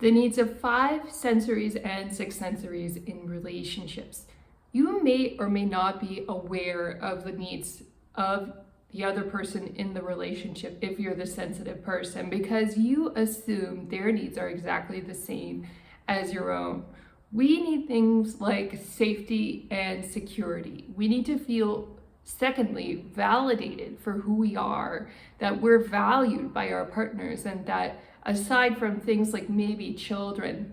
The needs of 5 sensories and 6 sensories in relationships. You may or may not be aware of the needs of the other person in the relationship if you're the sensitive person, because you assume their needs are exactly the same as your own. We need things like safety and security. We need to feel, secondly, validated for who we are, that we're valued by our partners, and that aside from things like maybe children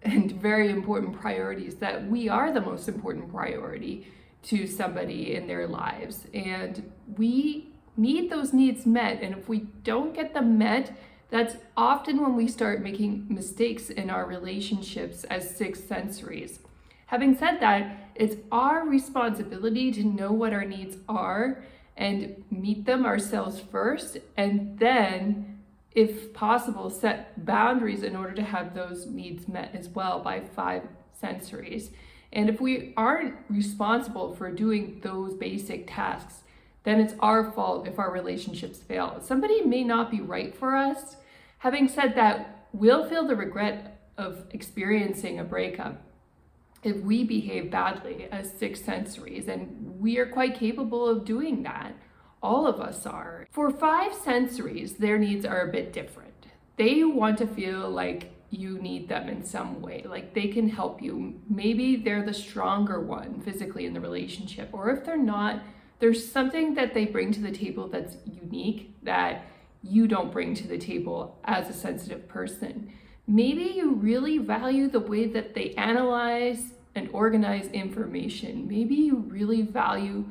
and very important priorities, that we are the most important priority to somebody in their lives. And we need those needs met. And if we don't get them met, that's often when we start making mistakes in our relationships as 6 sensories. Having said that, it's our responsibility to know what our needs are and meet them ourselves first, and then, if possible, set boundaries in order to have those needs met as well by 5 sensories. And if we aren't responsible for doing those basic tasks, then it's our fault if our relationships fail. Somebody may not be right for us. Having said that, we'll feel the regret of experiencing a breakup if we behave badly as 6 sensories, and we are quite capable of doing that. All of us are. For 5 sensories, their needs are a bit different. They want to feel like you need them in some way, like they can help you. Maybe they're the stronger one physically in the relationship, or if they're not, there's something that they bring to the table that's unique that you don't bring to the table as a sensitive person. Maybe you really value the way that they analyze and organize information. Maybe you really value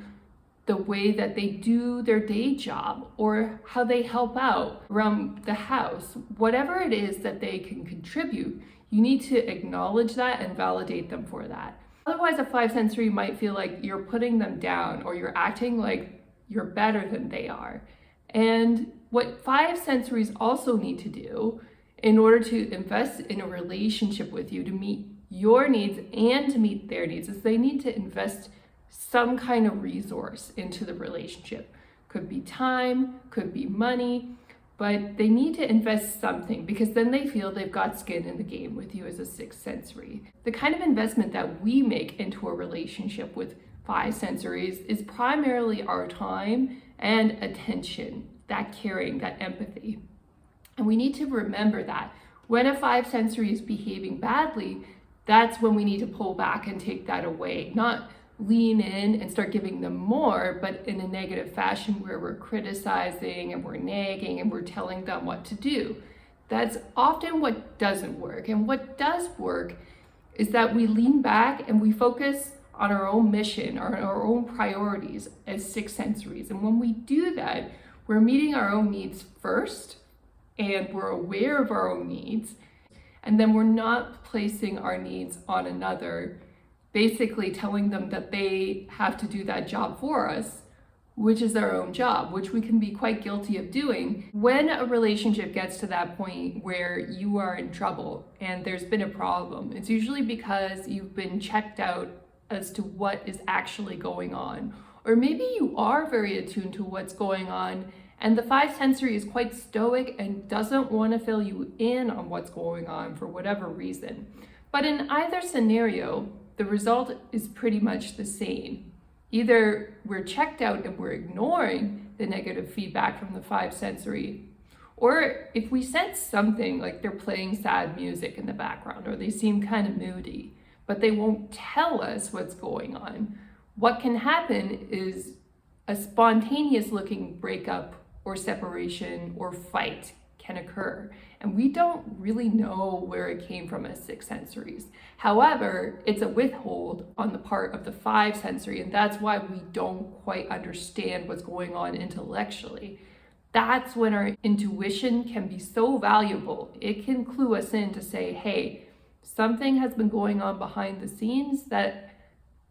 the way that they do their day job, or how they help out around the house. Whatever it is that they can contribute, you need to acknowledge that and validate them for that. Otherwise, a 5 sensory might feel like you're putting them down, or you're acting like you're better than they are. And what 5 sensories also need to do in order to invest in a relationship with you, to meet your needs and to meet their needs, is they need to invest some kind of resource into the relationship. Could be time, could be money, but they need to invest something, because then they feel they've got skin in the game with you as a 6 sensory. The kind of investment that we make into a relationship with 5 sensories is primarily our time and attention, that caring, that empathy. And we need to remember that when a 5 sensory is behaving badly, that's when we need to pull back and take that away, not lean in and start giving them more, but in a negative fashion where we're criticizing and we're nagging and we're telling them what to do. That's often what doesn't work. And what does work is that we lean back and we focus on our own mission, or our own priorities as 6 sensories. And when we do that, we're meeting our own needs first, and we're aware of our own needs, and then we're not placing our needs on another, basically telling them that they have to do that job for us, which is their own job, which we can be quite guilty of doing. When a relationship gets to that point where you are in trouble and there's been a problem, it's usually because you've been checked out as to what is actually going on. Or maybe you are very attuned to what's going on, and the 5 sensory is quite stoic and doesn't want to fill you in on what's going on for whatever reason. But in either scenario, the result is pretty much the same. Either we're checked out and we're ignoring the negative feedback from the 5 sensory, or if we sense something like they're playing sad music in the background, or they seem kind of moody, but they won't tell us what's going on, what can happen is a spontaneous looking breakup or separation or fight can occur. And we don't really know where it came from as 6 sensories. However, it's a withhold on the part of the 5 sensory, and that's why we don't quite understand what's going on intellectually. That's when our intuition can be so valuable. It can clue us in to say, hey, something has been going on behind the scenes, that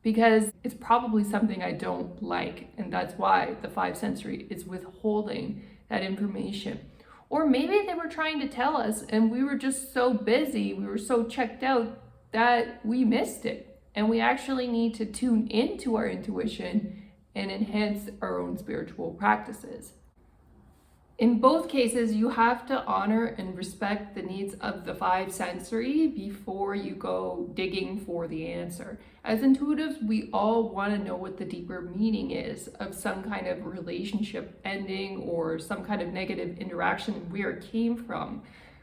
because it's probably something I don't like, and that's why the 5 sensory is withholding that information. Or maybe they were trying to tell us and we were just so busy, we were so checked out that we missed it. And we actually need to tune into our intuition and enhance our own spiritual practices. In both cases, you have to honor and respect the needs of the five sensory before you go digging for the answer. As intuitives, we all want to know what the deeper meaning is of some kind of relationship ending or some kind of negative interaction and where it came from.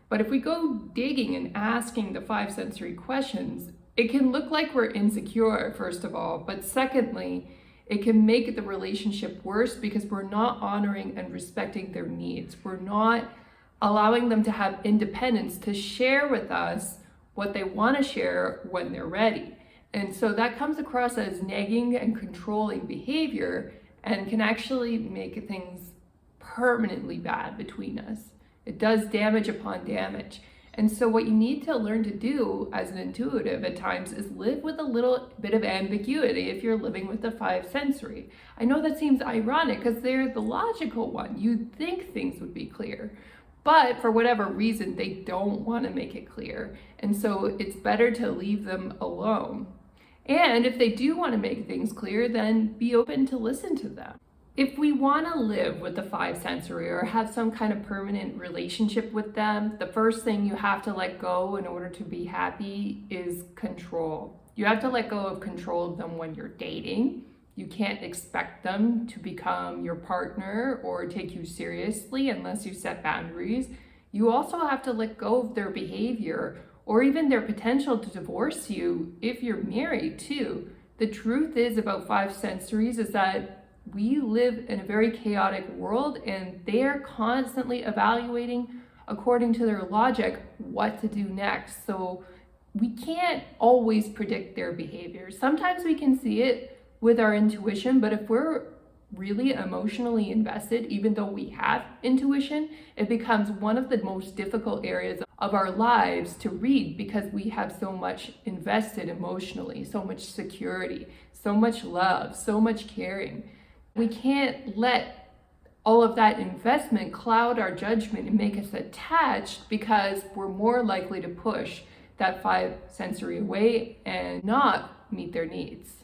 But if we go digging and asking the five sensory questions, it can look like we're insecure, first of all, but secondly, it can make the relationship worse because we're not honoring and respecting their needs. We're not allowing them to have independence to share with us what they want to share when they're ready. And so that comes across as nagging and controlling behavior and can actually make things permanently bad between us. It does damage upon damage. And so what you need to learn to do as an intuitive at times is live with a little bit of ambiguity if you're living with the five sensory. I know that seems ironic because they're the logical one. You'd think things would be clear, but for whatever reason, they don't want to make it clear. And so it's better to leave them alone. And if they do want to make things clear, then be open to listen to them. If we want to live with the five sensory or have some kind of permanent relationship with them, the first thing you have to let go in order to be happy is control. You have to let go of control of them when you're dating. You can't expect them to become your partner or take you seriously unless you set boundaries. You also have to let go of their behavior or even their potential to divorce you if you're married too. The truth is about five sensories is that we live in a very chaotic world and they're constantly evaluating according to their logic what to do next. So we can't always predict their behavior. Sometimes we can see it with our intuition, but if we're really emotionally invested, even though we have intuition, it becomes one of the most difficult areas of our lives to read because we have so much invested emotionally, so much security, so much love, so much caring. We can't let all of that investment cloud our judgment and make us attached because we're more likely to push that five sensory away and not meet their needs.